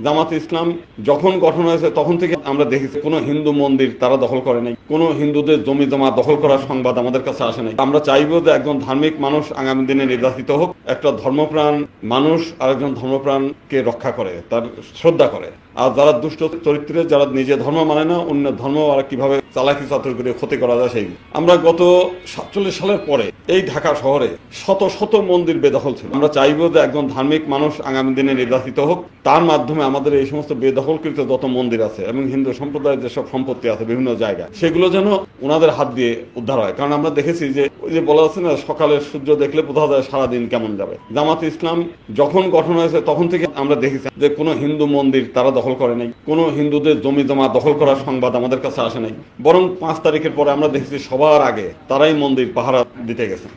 জামাত ইসলাম যখন গঠন হয়েছে তখন থেকে আমরা দেখেছি কোনো হিন্দু মন্দির তারা দখল করে নাই, কোনো হিন্দুদের জমি জমা দখল করার সংবাদ আমাদের কাছে আসে নাই। আমরা চাইবো যে একজন ধার্মিক মানুষ আগামী দিনে নির্বাচিত হোক, একটা ধর্মপ্রাণ মানুষ আরেকজন ধর্মপ্রাণকে রক্ষা করে, তার শ্রদ্ধা করে। আর যারা দুষ্ট চরিত্রের, যারা নিজে ধর্ম মানে না, অন্য ধর্ম আর কিভাবে চালাকি চাতুর করে ক্ষতি করা যায় সেই। আমরা গত 47 সালের পরে এই ঢাকা শহরে শত শত মন্দির বেদখল ছিল। আমরা চাইবো যে একজন ধার্মিক মানুষ আগামী দিনে নির্বাচিত হোক, তার মাধ্যমে আমাদের এই সমস্ত বেদখলকৃত যত মন্দির আছে এবং হিন্দু সম্প্রদায়ের যেসব সম্পত্তি আছে বিভিন্ন জায়গায়, সেগুলো যেন ওনাদের হাত দিয়ে উদ্ধার হয়। কারণ আমরা দেখেছি যে ওই যে বলা আছে না, সকালের সূর্য দেখলে বোঝা যায় সারাদিন কেমন যাবে। জামাত ইসলাম যখন গঠন হয়েছে তখন থেকে আমরা দেখেছি যে কোনো হিন্দু মন্দির তারা দখল করে নাই, কোনো হিন্দুদের জমি জমা দখল করার সংবাদ আমাদের কাছে আসে নাই। বরং 5 তারিখের পরে আমরা দেখেছি সবার আগে তারাই মন্দির পাহারা দিতে গেছে।